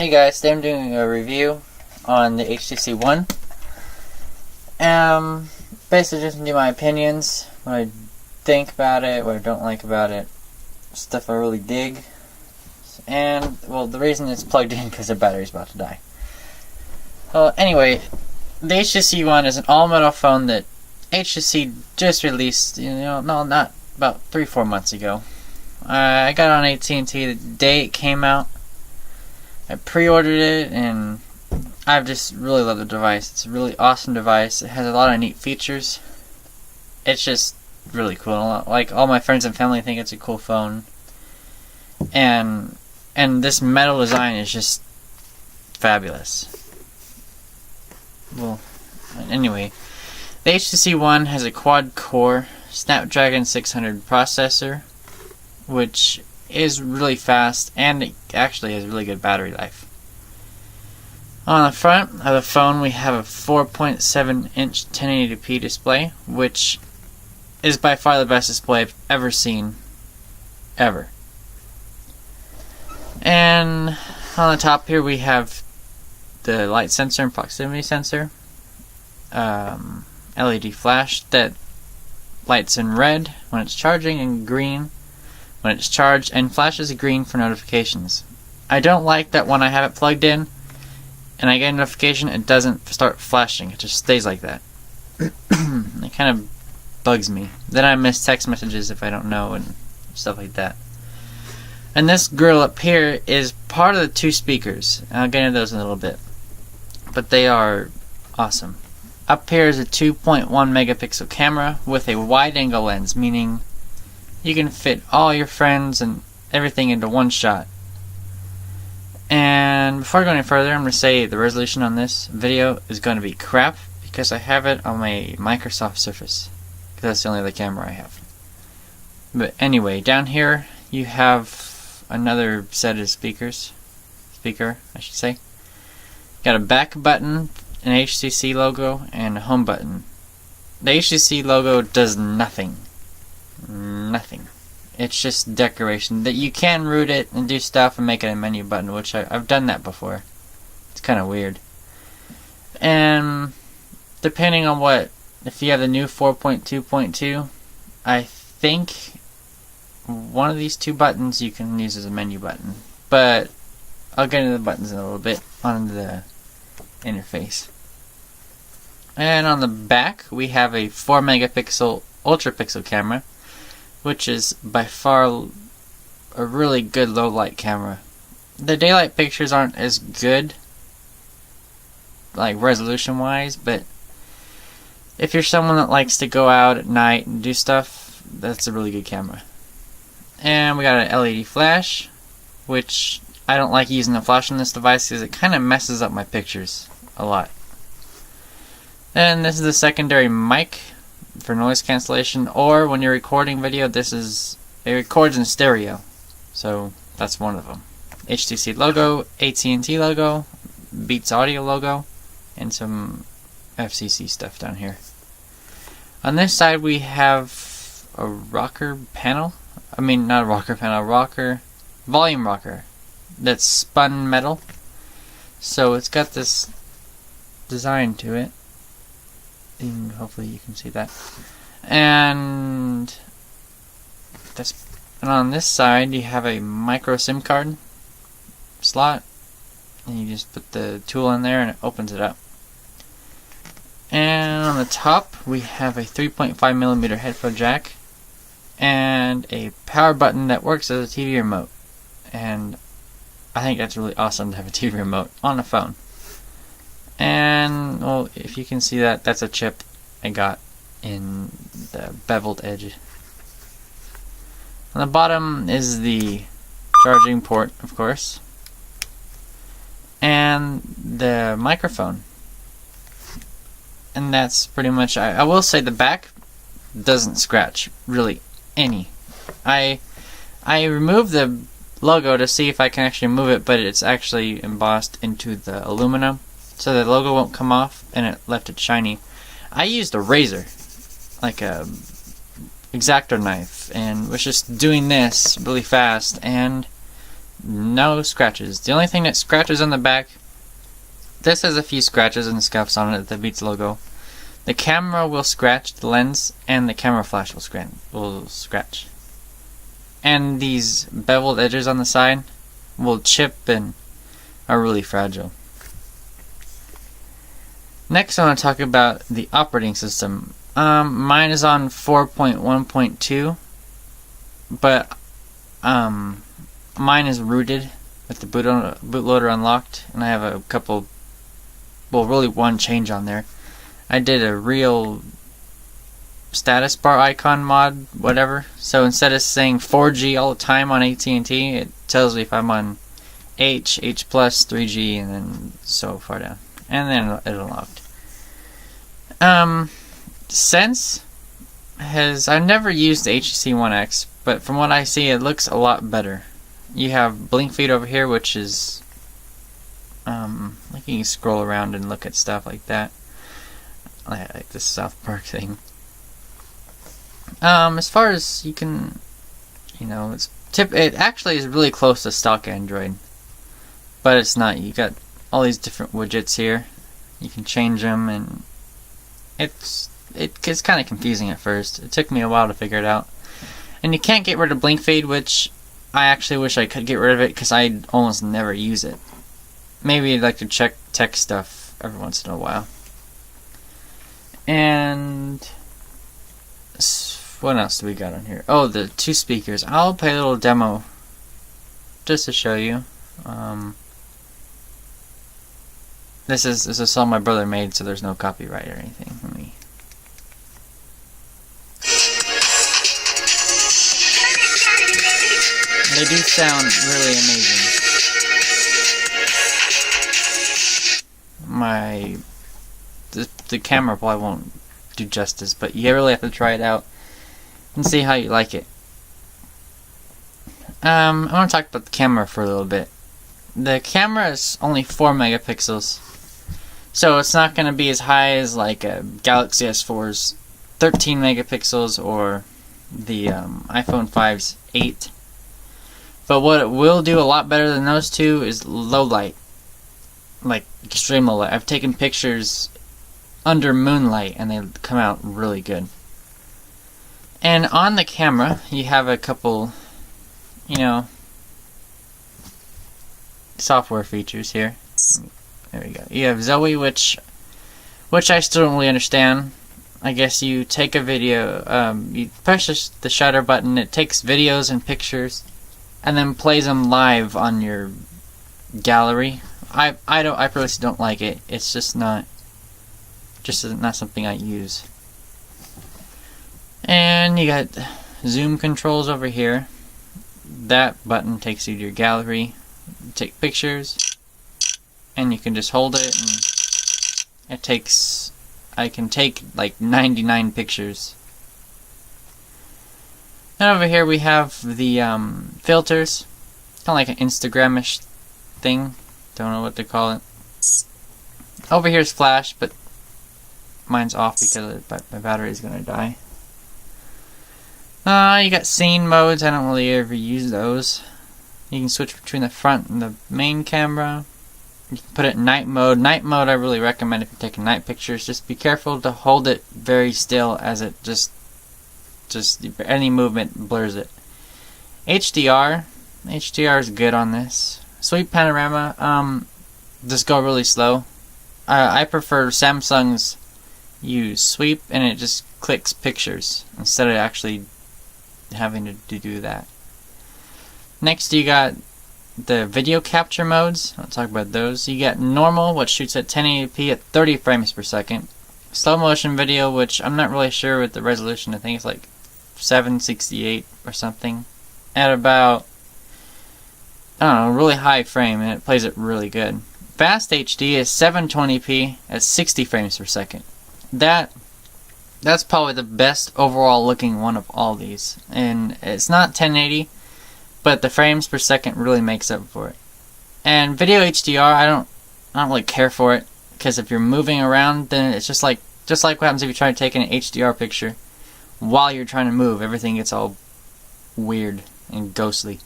Hey guys, today I'm doing a review on the HTC One. Basically just gonna do my opinions, what I think about it, what I don't like about it, stuff I really dig, and, well, the reason it's plugged in because the battery's about to die. Well, anyway, the HTC One is an all-metal phone that HTC just released, not about 3-4 months ago. I got it on AT&T the day it came out. I pre-ordered it, and I've just really loved the device. It's a really awesome device. It has a lot of neat features. It's just really cool. Like, all my friends and family think it's a cool phone. And this metal design is just fabulous. Well, anyway, the HTC One has a quad-core Snapdragon 600 processor, which is really fast, and it actually has really good battery life. On the front of the phone, we have a 4.7-inch 1080p display, which is by far the best display I've ever seen, ever. And on the top here, we have the light sensor and proximity sensor, LED flash that lights in red when it's charging and green when it's charged, and flashes green for notifications. I don't like that when I have it plugged in and I get a notification, it doesn't start flashing. It just stays like that. It kind of bugs me. Then I miss text messages if I don't know and stuff like that. And this grill up here is part of the two speakers. I'll get into those in a little bit. But they are awesome. Up here is a 2.1 megapixel camera with a wide angle lens, meaning you can fit all your friends and everything into one shot. And before I go any further, I'm going to say the resolution on this video is going to be crap because I have it on my Microsoft Surface, because that's the only other camera I have. But anyway, down here you have another set of speaker, I should say. Got a back button, an HTC logo, and a home button. The HTC logo does nothing. Nothing. It's just decoration. That you can root it and do stuff and make it a menu button, which I've done that before. It's kind of weird. And depending on if you have the new 4.2.2, I think one of these two buttons you can use as a menu button. But I'll get into the buttons in a little bit on the interface. And on the back, we have a 4 megapixel ultra pixel camera, which is by far a really good low light camera. The daylight pictures aren't as good, like resolution wise, but if you're someone that likes to go out at night and do stuff, that's a really good camera. And we got an LED flash, which I don't like using the flash on this device because it kind of messes up my pictures a lot. And this is the secondary mic for noise cancellation, or when you're recording video, it records in stereo, so that's one of them. HTC logo, AT&T logo, Beats Audio logo, and some FCC stuff down here. On this side we have a rocker panel. I mean, not a rocker panel, a rocker, volume rocker that's spun metal. So it's got this design to it. Hopefully you can see that. And on this side you have a micro SIM card slot, and you just put the tool in there and it opens it up. And on the top we have a 3.5mm headphone jack and a power button that works as a TV remote. And I think that's really awesome to have a TV remote on a phone. And, well, if you can see that, that's a chip I got in the beveled edge. On the bottom is the charging port, of course, and the microphone. And that's pretty much, I will say the back doesn't scratch, really, any. I removed the logo to see if I can actually move it, but it's actually embossed into the aluminum, so the logo won't come off, and it left it shiny. I used a razor, like a X-Acto knife, and was just doing this really fast, and no scratches. The only thing that scratches on the back, this has a few scratches and scuffs on it, the Beats logo. The camera will scratch, the lens, and the camera flash will scratch. And these beveled edges on the side will chip and are really fragile. Next I want to talk about the operating system. Mine is on 4.1.2, but mine is rooted with the bootloader unlocked, and I have a couple, well, really one change on there. I did a real status bar icon mod, whatever. So instead of saying 4G all the time on AT&T, it tells me if I'm on H+, 3G, and then so far down. And then it unlocked. Sense I've never used the HTC One X, but from what I see, it looks a lot better. You have blink feed over here, which is like you can scroll around and look at stuff like that. Like this South Park thing. As far as you can, it actually is really close to stock Android, but it's not. You got all these different widgets here. You can change them, and it's kind of confusing at first. It took me a while to figure it out. And you can't get rid of blink fade, which I actually wish I could get rid of it because I almost never use it. Maybe I'd like to check tech stuff every once in a while. And what else do we got on here? Oh, the two speakers. I'll play a little demo just to show you. This is a song my brother made, so there's no copyright or anything. Let me. They do sound really amazing. The camera probably won't do justice, but you really have to try it out and see how you like it. I want to talk about the camera for a little bit. The camera is only 4 megapixels, so it's not going to be as high as like a Galaxy S4's 13 megapixels or the iPhone 5's 8. But what it will do a lot better than those two is low light, like extreme low light. I've taken pictures under moonlight and they come out really good. And on the camera you have a couple, software features here. There we go. You have Zoe, which I still don't really understand. I guess you take a video, you press the shutter button, it takes videos and pictures and then plays them live on your gallery. I personally don't like it. It's just not something I use. And you got zoom controls over here. That button takes you to your gallery, take pictures, and you can just hold it and I can take like 99 pictures. And over here we have the filters, kind of like an Instagram-ish thing. Don't know what to call it. Over here is flash, but mine's off because my battery is going to die. You got scene modes. I don't really ever use those. You can switch between the front and the main camera. You can put it in night mode. Night mode I really recommend if you're taking night pictures. Just be careful to hold it very still, as it just any movement blurs it. HDR is good on this. Sweep panorama, just go really slow. I prefer Samsung's use sweep and it just clicks pictures instead of actually having to do that. Next you got the video capture modes. I'll talk about those. You got normal, which shoots at 1080p at 30 frames per second. Slow motion video, which I'm not really sure with the resolution. I think it's like 768 or something. At about, I don't know, really high frame, and it plays it really good. Fast HD is 720p at 60 frames per second. That's probably the best overall looking one of all these. And it's not 1080, but the frames per second really makes up for it. And video HDR, I don't really care for it, because if you're moving around, then it's just like what happens if you try to take an HDR picture while you're trying to move. Everything gets all weird and ghostly.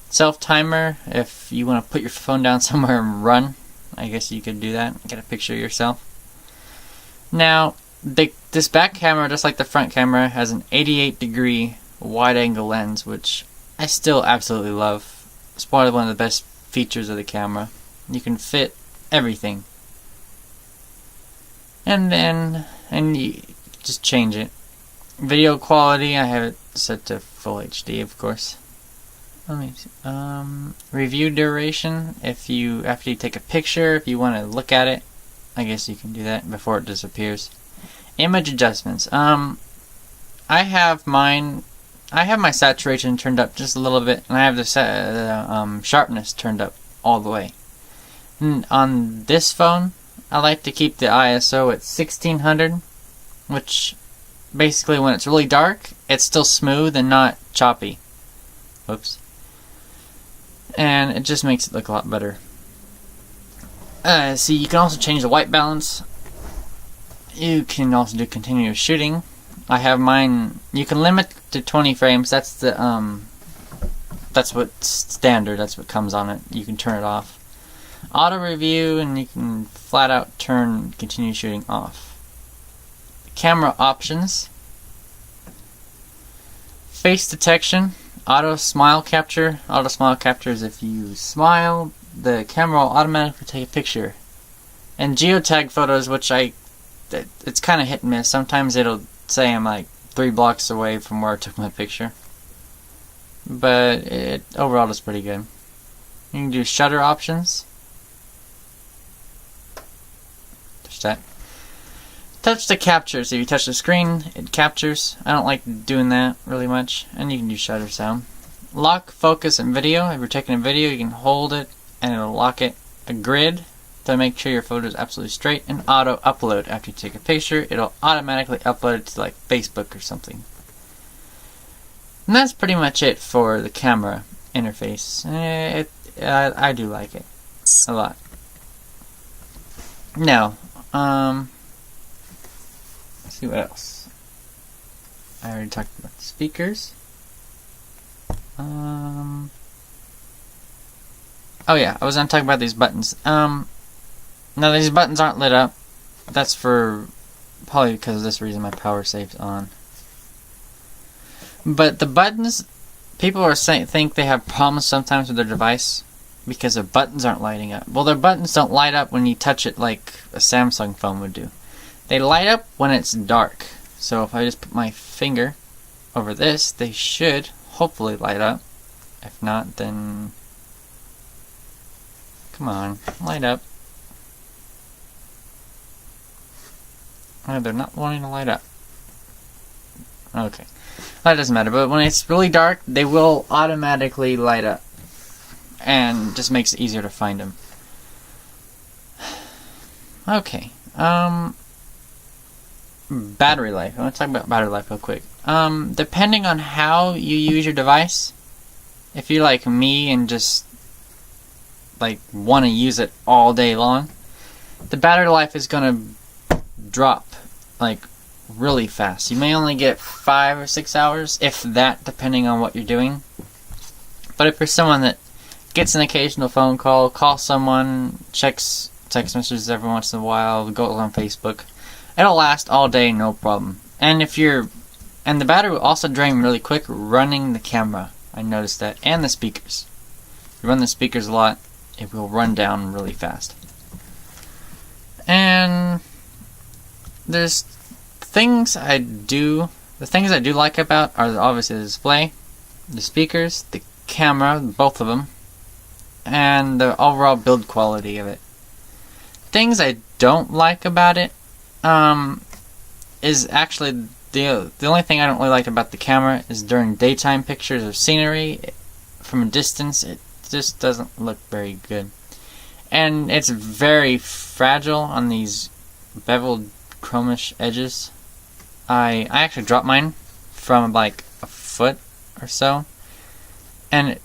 self-timer, if you want to put your phone down somewhere and run, I guess you could do that. Get a picture of yourself. Now, this back camera, just like the front camera, has an 88-degree wide-angle lens, which I still absolutely love. It's probably one of the best features of the camera. You can fit everything. And you just change it. Video quality, I have it set to full HD, of course. Let me see. Review duration, after you take a picture, if you want to look at it, I guess you can do that before it disappears. Image adjustments. I have my saturation turned up just a little bit, and I have the sharpness turned up all the way. And on this phone, I like to keep the ISO at 1600, which basically when it's really dark, it's still smooth and not choppy. Whoops. And it just makes it look a lot better. See, you can also change the white balance. You can also do continuous shooting. I have mine. You can limit to 20 frames. That's what's standard. That's what comes on it. You can turn it off. Auto review, and you can flat out turn continuous shooting off. Camera options. Face detection. Auto smile capture. Auto smile capture is if you smile, the camera will automatically take a picture. And geotag photos, which it's kind of hit and miss. Sometimes it'll say I'm like 3 blocks away from where I took my picture. But it overall is pretty good. You can do shutter options. Touch that. Touch to capture. So if you touch the screen, it captures. I don't like doing that really much. And you can do shutter sound. Lock, focus, and video. If you're taking a video, you can hold it and it'll lock it. A grid to make sure your photo is absolutely straight. And auto upload. After you take a picture, it'll automatically upload it to like Facebook or something. And that's pretty much it for the camera interface. I do like it a lot. Now, let's see what else. I already talked about the speakers. Oh yeah, I was going to talk about these buttons. Now these buttons aren't lit up. That's for probably because of this reason my power save's on. But the buttons, people are think they have problems sometimes with their device because their buttons aren't lighting up. Well, their buttons don't light up when you touch it like a Samsung phone would do. They light up when it's dark. So if I just put my finger over this, they should hopefully light up. If not, then come on, light up. Oh, they're not wanting to light up. Okay. That doesn't matter, but when it's really dark, they will automatically light up. And just makes it easier to find them. Okay. Battery life. I want to talk about battery life real quick. Depending on how you use your device, if you're like me and just like want to use it all day long, the battery life is going to drop like really fast. You may only get 5 or 6 hours, if that, depending on what you're doing. But if you're someone that gets an occasional phone call, calls someone, checks text messages every once in a while, goes on Facebook, it'll last all day, no problem. And the battery will also drain really quick running the camera. I noticed that, and the speakers. If you run the speakers a lot, it will run down really fast. And there's things I do. The things I do like about are obviously the display, the speakers, the camera, both of them, and the overall build quality of it. Things I don't like about it is actually the only thing I don't really like about the camera is during daytime pictures of scenery. From a distance, it just doesn't look very good. And it's very fragile on these beveled chromish edges. I actually dropped mine from like a foot or so, and it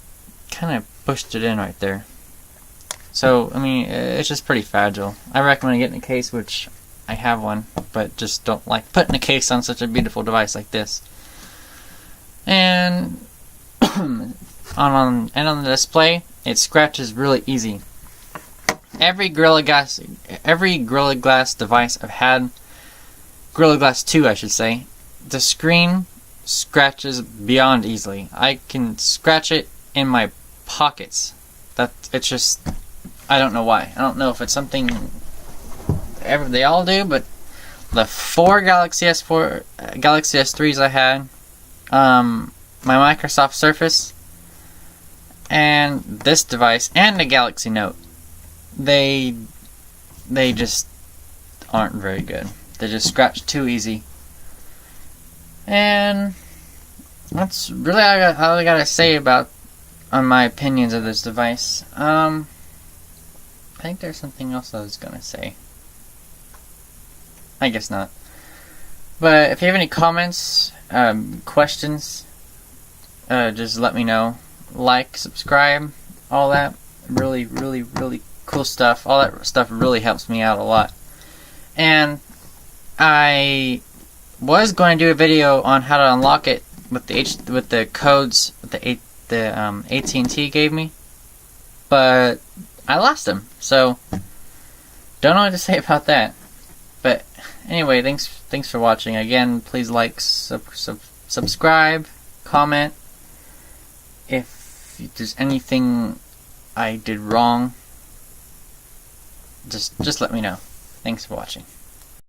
kind of pushed it in right there. So, I mean, it's just pretty fragile. I recommend getting a case, which I have one, but just don't like putting a case on such a beautiful device like this. And on the display, it scratches really easy. Every Gorilla Glass device I've had, Gorilla Glass 2 I should say, the screen scratches beyond easily. I can scratch it in my pockets. It's just, I don't know why. I don't know if it's something they all do, but the 4 Galaxy S3s I had, my Microsoft Surface, and this device, and the Galaxy Note, they just aren't very good. They just scratch too easy. And that's really all I gotta say on my opinions of this device. I think there's something else I was gonna say. I guess not. But if you have any comments, questions, just let me know. Like, subscribe, all that. Really, really, really cool stuff. All that stuff really helps me out a lot. And I was going to do a video on how to unlock it with the codes the AT&T gave me, but I lost them. So don't know what to say about that. But anyway, thanks for watching. Again, please like, subscribe, comment. If there's anything I did wrong, just let me know. Thanks for watching.